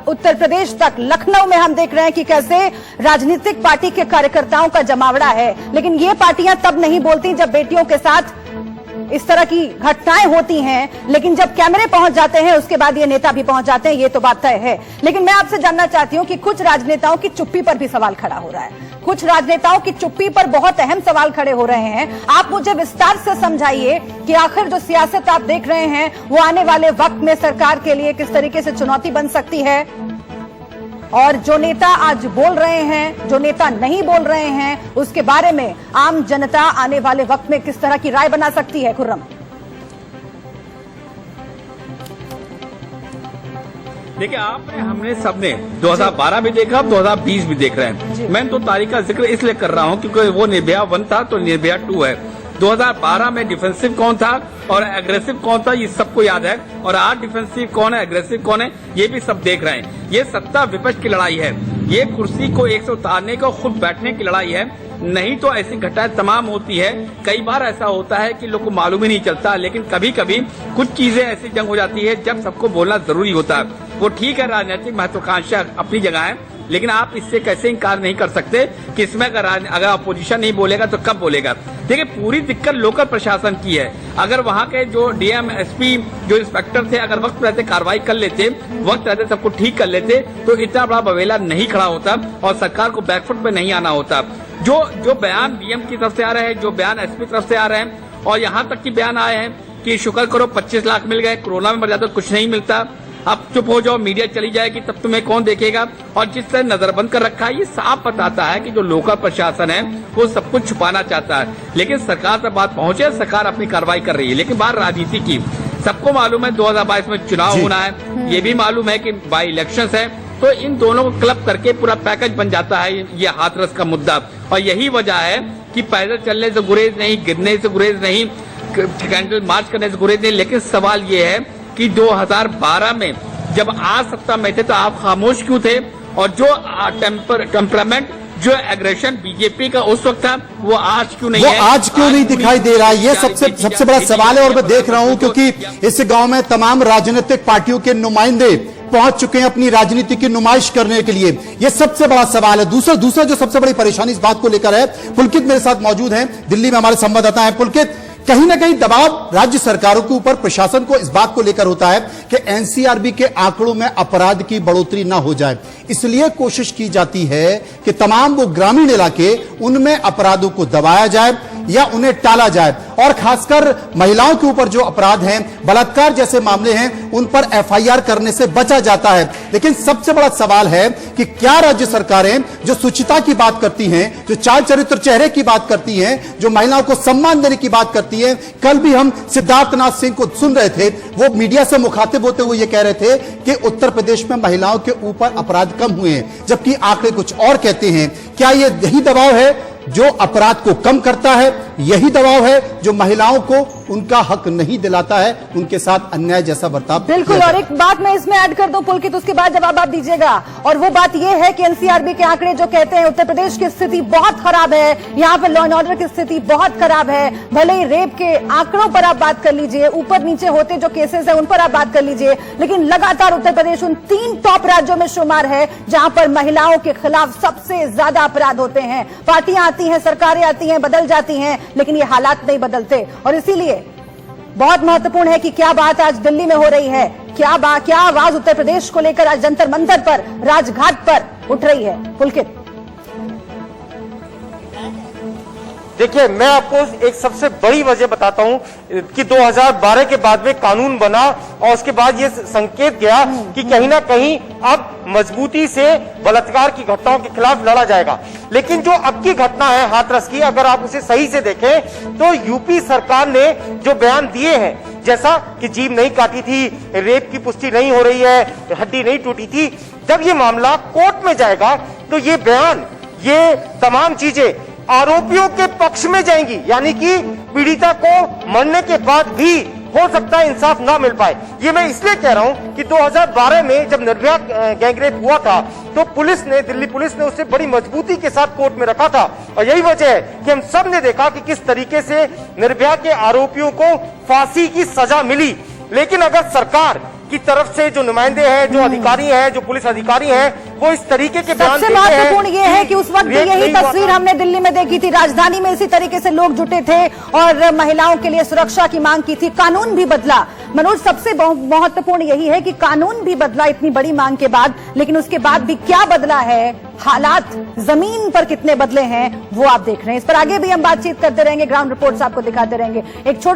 उत्तर प्रदेश तक, लखनऊ में हम देख रहे हैं कि कैसे राजनीतिक पार्टी के कार्यकर्ताओं का जमावड़ा है। लेकिन ये पार्टियां तब नहीं बोलती जब बेटियों के साथ इस तरह की घटनाएं होती हैं, लेकिन जब कैमरे पहुंच जाते हैं उसके बाद ये नेता भी पहुंच जाते हैं, ये तो बात तय है। लेकिन मैं आपसे जानना चाहती हूं कि कुछ राजनेताओं की चुप्पी पर भी सवाल खड़ा हो रहा है। कुछ राजनेताओं की चुप्पी पर बहुत अहम सवाल खड़े हो रहे हैं। आप मुझे विस्तार से समझाइए कि आखिर जो सियासत आप देख रहे हैं वो आने वाले वक्त में सरकार के लिए किस तरीके से चुनौती बन सकती है, और जो नेता आज बोल रहे हैं, जो नेता नहीं बोल रहे हैं, उसके बारे में आम जनता आने वाले वक्त में किस तरह की राय बना सकती है। खुर्रम, देखिए आपने, हमने सबने 2012 भी देखा, 2020 भी देख रहे हैं। मैं 2 तारीख का जिक्र इसलिए कर रहा हूं क्योंकि वो निर्भया 1 था तो निर्भया 2 है। 2012 में डिफेंसिव कौन था और एग्रेसिव कौन था ये सबको याद है, और आज डिफेंसिव कौन है, एग्रेसिव कौन है, ये भी सब देख रहे हैं। ये सत्ता विपक्ष की लड़ाई है, ये कुर्सी को एक से उतारने को खुद बैठने की लड़ाई है। नहीं तो ऐसी घटनाएं तमाम होती है। कई बार ऐसा होता है कि लोग को मालूम ही नहीं चलता, लेकिन कभी कभी कुछ चीजें ऐसी जंग हो जाती है जब सबको बोलना जरूरी होता है। वो ठीक है, राजनीतिक महत्वाकांक्षा अपनी जगह है, लेकिन आप इससे कैसे इंकार नहीं कर सकते कि इसमें अगर अपोजिशन नहीं बोलेगा तो कब बोलेगा। देखिए पूरी दिक्कत लोकल प्रशासन की है। अगर वहाँ के जो डीएम, एसपी, जो इंस्पेक्टर थे, अगर वक्त रहते कार्रवाई कर लेते, वक्त रहते सबको ठीक कर लेते, तो इतना बड़ा बवेला नहीं खड़ा होता और सरकार को बैकफुट पे नहीं आना होता। जो बयान डीएम की तरफ से आ रहे हैं, जो बयान एसपी की तरफ से आ रहे हैं, और यहाँ तक की बयान आए हैं कि शुक्र करो 25 लाख मिल गए, कोरोना में मर जाता कुछ नहीं मिलता, अब चुप हो जाओ, मीडिया चली जाएगी, तब तुम्हें कौन देखेगा। और जिस तरह नजरबंद कर रखा है, ये साफ बताता है कि जो लोकल प्रशासन है वो सब कुछ छुपाना चाहता है। लेकिन सरकार तक बात पहुंचे, सरकार अपनी कार्रवाई कर रही है। लेकिन बात राजनीति की, सबको मालूम है 2022 में चुनाव होना है, ये भी मालूम है कि बाई इलेक्शंस है, तो इन दोनों को क्लब करके पूरा पैकेज बन जाता है ये हाथरस का मुद्दा। और यही वजह है कि पैदल चलने से गुरेज नहीं, गिरने से गुरेज नहीं, कैंडल मार्च करने से गुरेज नहीं। लेकिन सवाल ये है कि 2012 में जब आप सत्ता में थे तो आप खामोश क्यों थे, और जो टेम्परामेंट, जो एग्रेशन बीजेपी का उस वक्त था वो आज क्यों नहीं है, आज क्यों नहीं दिखाई दे रहा है? ये सबसे बड़ा सवाल है। और मैं देख रहा हूं क्योंकि इस गांव में तमाम राजनीतिक पार्टियों के नुमाइंदे पहुंच चुके हैं अपनी राजनीति की नुमाइश करने के लिए। यह सबसे बड़ा सवाल है। दूसरा जो सबसे बड़ी परेशानी इस बात को लेकर है, पुलकित मेरे साथ मौजूद हैं, दिल्ली में हमारे संवाददाता हैं। पुलकित, कहीं ना कहीं दबाव राज्य सरकारों के ऊपर, प्रशासन को इस बात को लेकर होता है कि एनसीआरबी के आंकड़ों में अपराध की बढ़ोतरी ना हो जाए, इसलिए कोशिश की जाती है कि तमाम वो ग्रामीण इलाके, उनमें अपराधों को दबाया जाए या उन्हें टाला जाए। और खासकर महिलाओं के ऊपर जो अपराध हैं, बलात्कार जैसे मामले हैं, उन पर एफआईआर करने से बचा जाता है। लेकिन सबसे बड़ा सवाल है कि क्या राज्य सरकारें जो शुचिता की बात करती हैं, जो चाल चरित्र चेहरे की बात करती हैं, जो महिलाओं को सम्मान देने की बात करती हैं, कल भी हम सिद्धार्थनाथ सिंह को सुन रहे थे, वो मीडिया से मुखातिब होते हुए ये कह रहे थे कि उत्तर प्रदेश में महिलाओं के ऊपर अपराध कम हुए हैं, जबकि आंकड़े कुछ और कहते हैं। क्या ये यही दबाव है जो अपराध को कम करता है? यही दबाव है जो महिलाओं को उनका हक नहीं दिलाता है, उनके साथ अन्याय जैसा बर्ताव। बिल्कुल, और एक बात मैं इसमें ऐड कर दूं पुलकित, उसके बाद जवाब आप दीजिएगा। और वो बात ये है कि एनसीआरबी के आंकड़े जो कहते हैं उत्तर प्रदेश की स्थिति बहुत खराब है, यहाँ पर लॉ एंड ऑर्डर की स्थिति बहुत खराब है। भले ही रेप के आंकड़ों पर आप बात कर लीजिए, ऊपर नीचे होते जो केसेस है उन पर आप बात कर लीजिए, लेकिन लगातार उत्तर प्रदेश उन 3 टॉप राज्यों में शुमार है जहां पर महिलाओं के खिलाफ सबसे ज्यादा अपराध होते हैं। पार्टियां आती हैं, सरकारें आती हैं, बदल जाती हैं, लेकिन ये हालात नहीं बदलते। और इसीलिए बहुत महत्वपूर्ण है कि क्या बात आज दिल्ली में हो रही है, क्या आवाज उत्तर प्रदेश को लेकर आज जंतर मंतर पर, राजघाट पर उठ रही है। पुलकित, देखिए, मैं आपको एक सबसे बड़ी वजह बताता हूं कि 2012 के बाद में कानून बना और उसके बाद ये संकेत गया कि कहीं ना कहीं अब मजबूती से बलात्कार की घटनाओं के खिलाफ लड़ा जाएगा। लेकिन जो अब की घटना है हाथरस की, अगर आप उसे सही से देखें तो यूपी सरकार ने जो बयान दिए हैं, जैसा कि जीभ नहीं काटी थी, रेप की पुष्टि नहीं हो रही है, हड्डी नहीं टूटी थी, जब ये मामला कोर्ट में जाएगा तो ये बयान, ये तमाम चीजें आरोपियों के पक्ष में जाएंगी, यानी कि पीड़िता को मरने के बाद भी हो सकता है इंसाफ ना मिल पाए। ये मैं इसलिए कह रहा हूं कि 2012 में जब निर्भया गैंगरेप हुआ था तो पुलिस ने, दिल्ली पुलिस ने उसे बड़ी मजबूती के साथ कोर्ट में रखा था, और यही वजह है कि हम सब ने देखा कि किस तरीके से निर्भया के आरोपियों को फांसी की सजा मिली। लेकिन अगर सरकार की तरफ से जो नुमाइंदे हैं, जो अधिकारी हैं, जो पुलिस अधिकारी हैं, वो इस तरीके के बयान सबसे महत्वपूर्ण ये है कि उस वक्त यही तस्वीर हमने दिल्ली में देखी थी, राजधानी में इसी तरीके से लोग जुटे थे और महिलाओं के लिए सुरक्षा की मांग की थी। कानून भी बदला मनोज, सबसे महत्वपूर्ण यही है कि कानून भी बदला इतनी बड़ी मांग के बाद, लेकिन उसके बाद भी क्या बदला है, हालात जमीन पर कितने बदले हैं वो आप देख रहे हैं। इस पर आगे भी हम बातचीत करते रहेंगे, ग्राउंड रिपोर्ट्स आपको दिखाते रहेंगे। एक छोटे